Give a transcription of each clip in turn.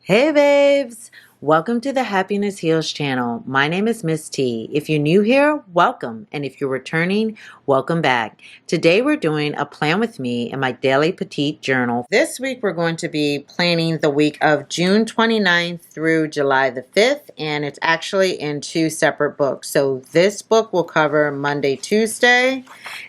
Hey babes! Welcome to the Happiness Heals channel. My name is Miss T. If you're new here, welcome. And if you're returning, welcome back. Today we're doing a plan with me in my daily Petite journal. This week we're going to be planning the week of June 29th through July the 5th. And it's actually in two separate books. So this book will cover Monday, Tuesday.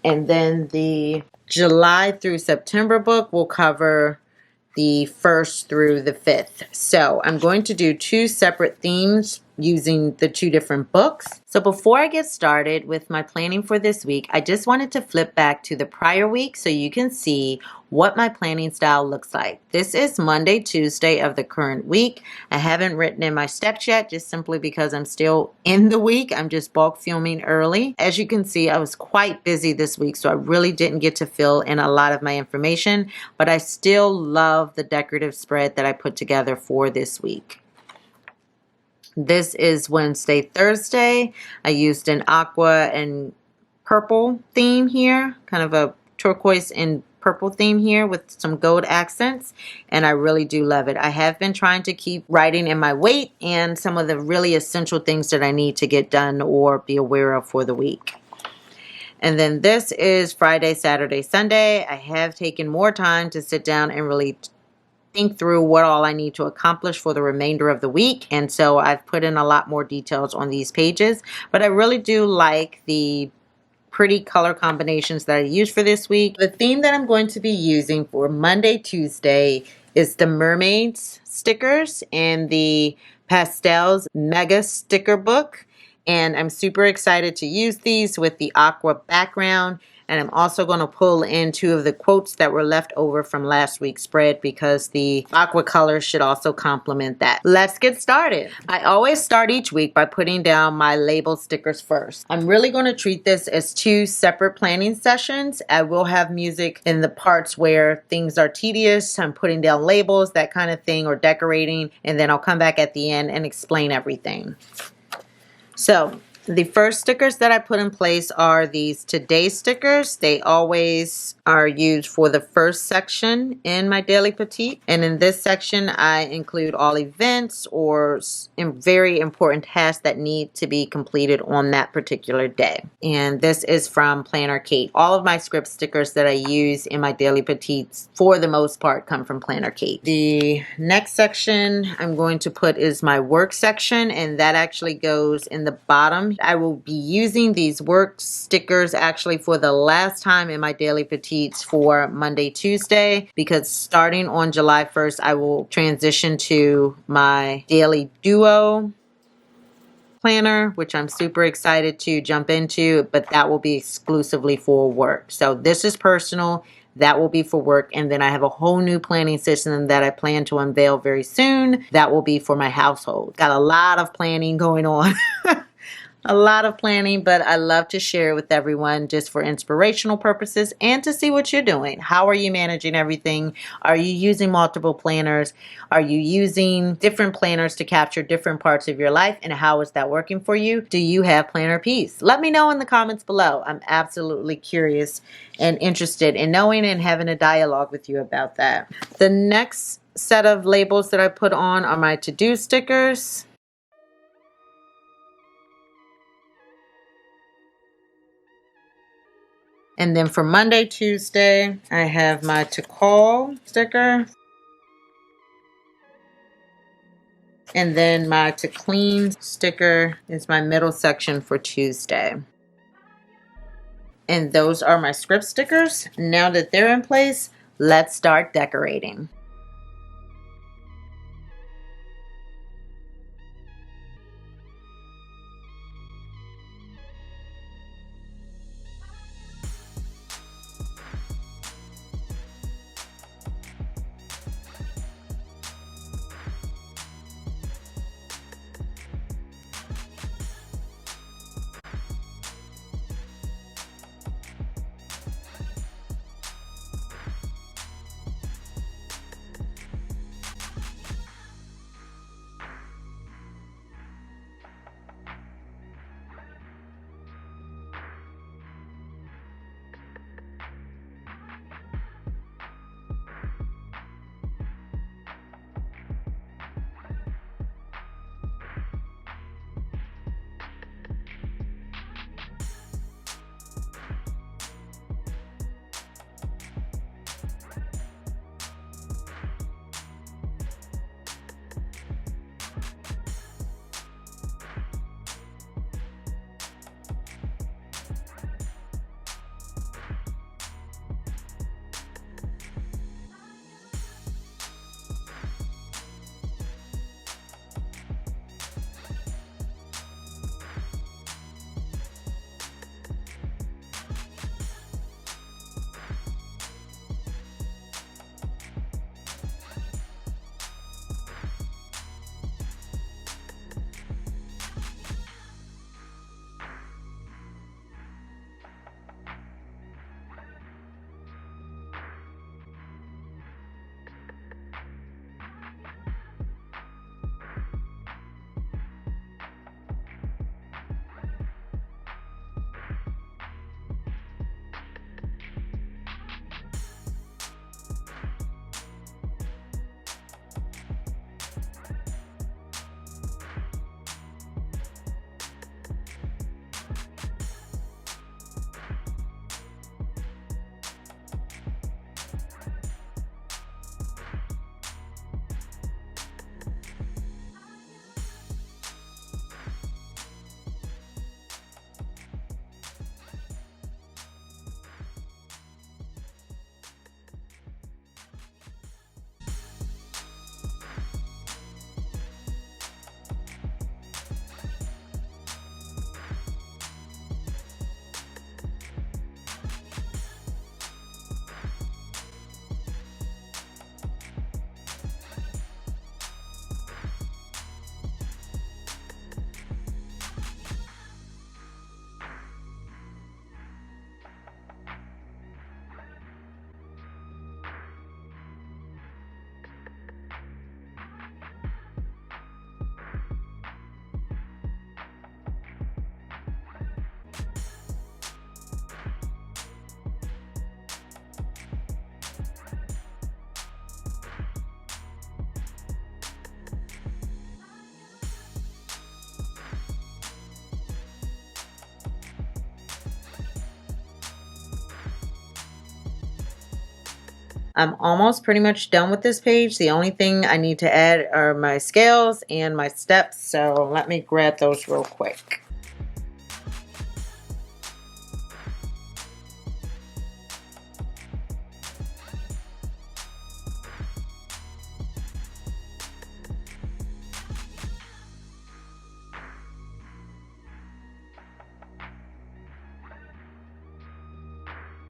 And then the July through September book will cover the 1st through the 5th. So I'm going to do two separate themes using the two different books. So before I get started with my planning for this week, I just wanted to flip back to the prior week so you can see what my planning style looks like. This is Monday, Tuesday of the current week. I haven't written in my steps yet, just simply because I'm still in the week. I'm just bulk filming early. As you can see, I was quite busy this week, so I really didn't get to fill in a lot of my information, but I still love the decorative spread that I put together for this week. This is Wednesday, Thursday. I used an aqua and purple theme here, kind of a turquoise and purple theme here with some gold accents, and I really do love it. I have been trying to keep writing in my weight and some of the really essential things that I need to get done or be aware of for the week. And then this is Friday, Saturday, Sunday. I have taken more time to sit down and really think through what all I need to accomplish for the remainder of the week, and so I've put in a lot more details on these pages, but I really do like the pretty color combinations that I use for this week. The theme that I'm going to be using for Monday, Tuesday is the mermaids stickers and the pastels mega sticker book, and I'm super excited to use these with the aqua background. And I'm also going to pull in two of the quotes that were left over from last week's spread because the aqua colors should also complement that. Let's get started. I always start each week by putting down my label stickers first. I'm really going to treat this as two separate planning sessions. I will have music in the parts where things are tedious. I'm putting down labels, that kind of thing, or decorating, and then I'll come back at the end and explain everything. So the first stickers that I put in place are these today stickers. They always are used for the first section in my daily Petite. And in this section, I include all events or very important tasks that need to be completed on that particular day. And this is from Planner Kate. All of my script stickers that I use in my daily Petites, for the most part, come from Planner Kate. The next section I'm going to put is my work section, and that actually goes in the bottom. I will be using these work stickers actually for the last time in my daily Petites for Monday, Tuesday, because starting on July 1st, I will transition to my daily duo planner, which I'm super excited to jump into, but that will be exclusively for work. So this is personal. That will be for work. And then I have a whole new planning system that I plan to unveil very soon. That will be for my household. Got a lot of planning going on. A lot of planning, but I love to share it with everyone just for inspirational purposes and to see what you're doing. How are you managing everything? Are you using multiple planners? Are you using different planners to capture different parts of your life? And how is that working for you? Do you have planner peace? Let me know in the comments below. I'm absolutely curious and interested in knowing and having a dialogue with you about that. The next set of labels that I put on are my to-do stickers. And then for Monday, Tuesday, I have my to call sticker. And then my to clean sticker is my middle section for Tuesday. And those are my script stickers. Now that they're in place, let's start decorating. I'm almost pretty much done with this page. The only thing I need to add are my scales and my steps, so let me grab those real quick.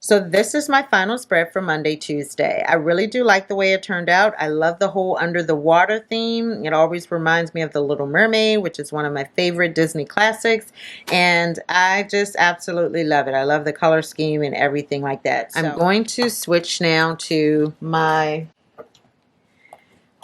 So this is my final spread for Monday, Tuesday. I really do like the way it turned out. I love the whole under the water theme. It always reminds me of The Little Mermaid, which is one of my favorite Disney classics. And I just absolutely love it. I love the color scheme and everything like that. So I'm going to switch now to my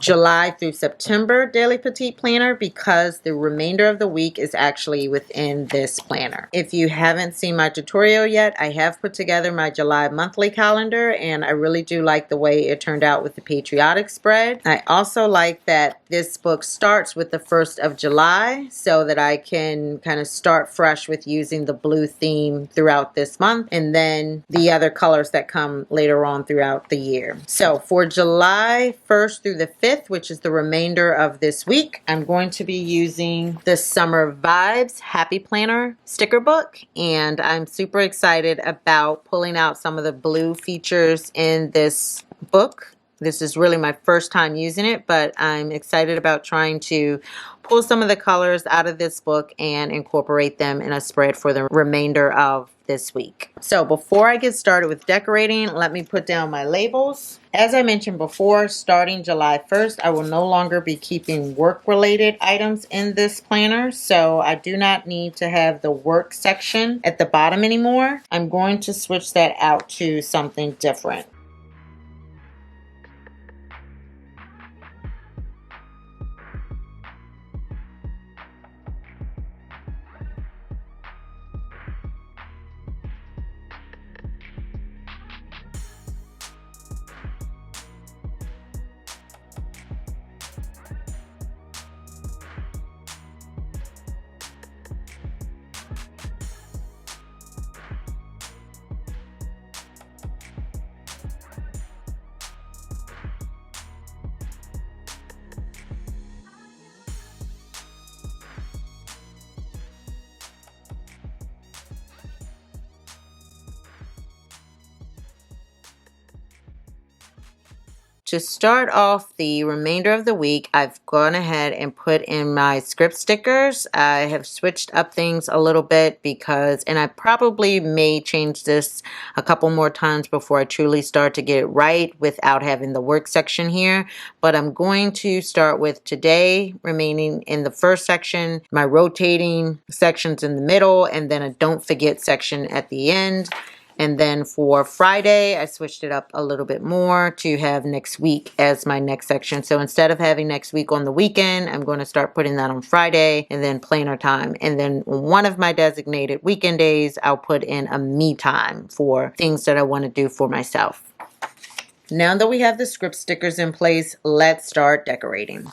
July through September daily petite planner because the remainder of the week is actually within this planner. If you haven't seen my tutorial yet, I have put together my July monthly calendar and I really do like the way it turned out with the patriotic spread. I also like that this book starts with the 1st of July so that I can kind of start fresh with using the blue theme throughout this month and then the other colors that come later on throughout the year. So for July 1st through the 5th, which is the remainder of this week, I'm going to be using the Summer Vibes Happy Planner sticker book, and I'm super excited about pulling out some of the blue features in this book. This is really my first time using it, but I'm excited about trying to pull some of the colors out of this book and incorporate them in a spread for the remainder of this week. So before I get started with decorating, let me put down my labels. As I mentioned before, starting July 1st, I will no longer be keeping work-related items in this planner, so I do not need to have the work section at the bottom anymore. I'm going to switch that out to something different. To start off the remainder of the week, I've gone ahead and put in my script stickers. I have switched up things a little bit because, and I probably may change this a couple more times before I truly start to get it right without having the work section here. But I'm going to start with today remaining in the first section, my rotating sections in the middle, and then a don't forget section at the end. And then for Friday, I switched it up a little bit more to have next week as my next section. So instead of having next week on the weekend, I'm going to start putting that on Friday and then planner time. And then one of my designated weekend days, I'll put in a me time for things that I want to do for myself. Now that we have the script stickers in place, let's start decorating.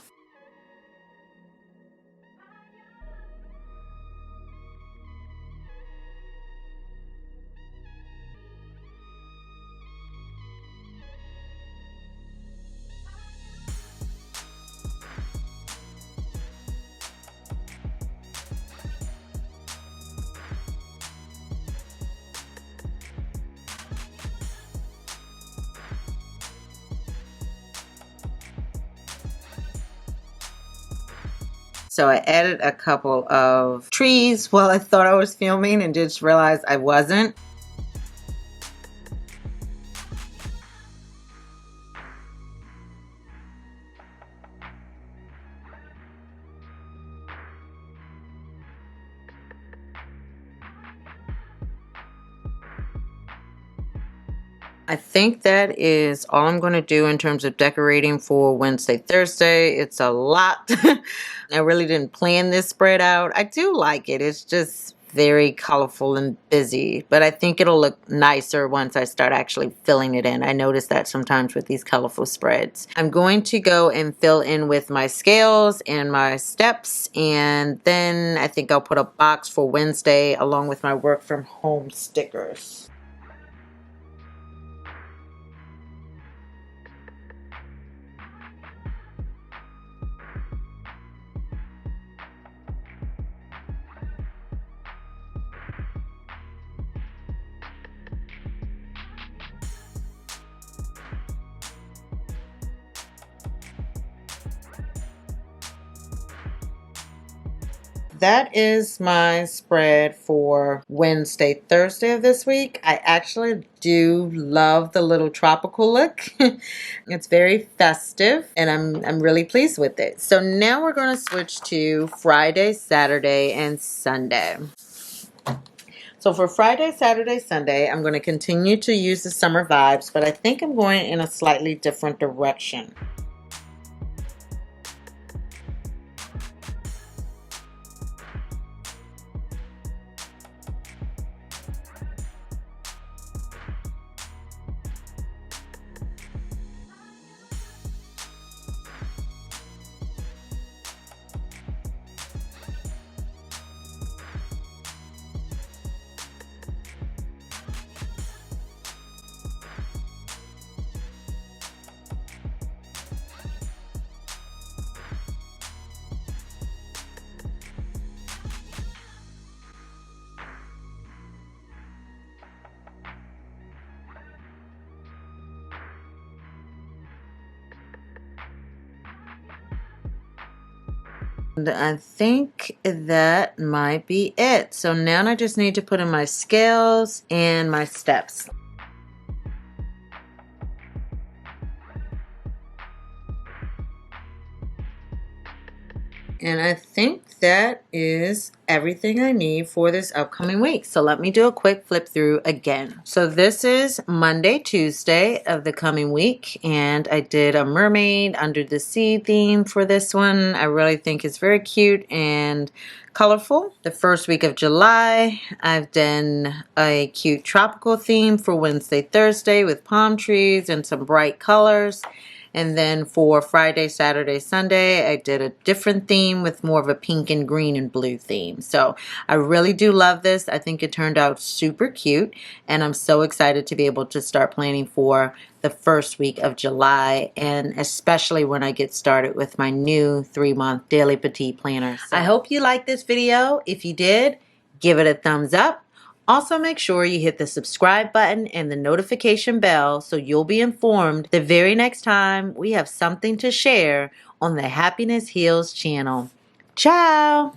So I added a couple of trees while I thought I was filming and just realized I wasn't. I think that is all I'm going to do in terms of decorating for Wednesday, Thursday. It's a lot. I really didn't plan this spread out. I do like it. It's just very colorful and busy, but I think it'll look nicer once I start actually filling it in. I notice that sometimes with these colorful spreads. I'm going to go and fill in with my scales and my steps, and then I think I'll put a box for Wednesday along with my work from home stickers. that is my spread for Wednesday, Thursday of this week. I actually do love the little tropical look. It's very festive and I'm really pleased with it. So now we're going to switch to Friday, Saturday, and Sunday. So for Friday, Saturday, Sunday, I'm going to continue to use the summer vibes, but I think I'm going in a slightly different direction. And I think that might be it. So now I just need to put in my scales and my steps. And I think that is everything I need for this upcoming week. So let me do a quick flip through again. So this is Monday, Tuesday of the coming week. And I did a mermaid under the sea theme for this one. I really think it's very cute and colorful. The first week of July, I've done a cute tropical theme for Wednesday, Thursday with palm trees and some bright colors. And then for Friday, Saturday, Sunday, I did a different theme with more of a pink and green and blue theme. So I really do love this. I think it turned out super cute. And I'm so excited to be able to start planning for the first week of July. And especially when I get started with my new 3-month daily petite planner. So I hope you liked this video. If you did, give it a thumbs up. Also, make sure you hit the subscribe button and the notification bell so you'll be informed the very next time we have something to share on the Happiness Heals channel. Ciao!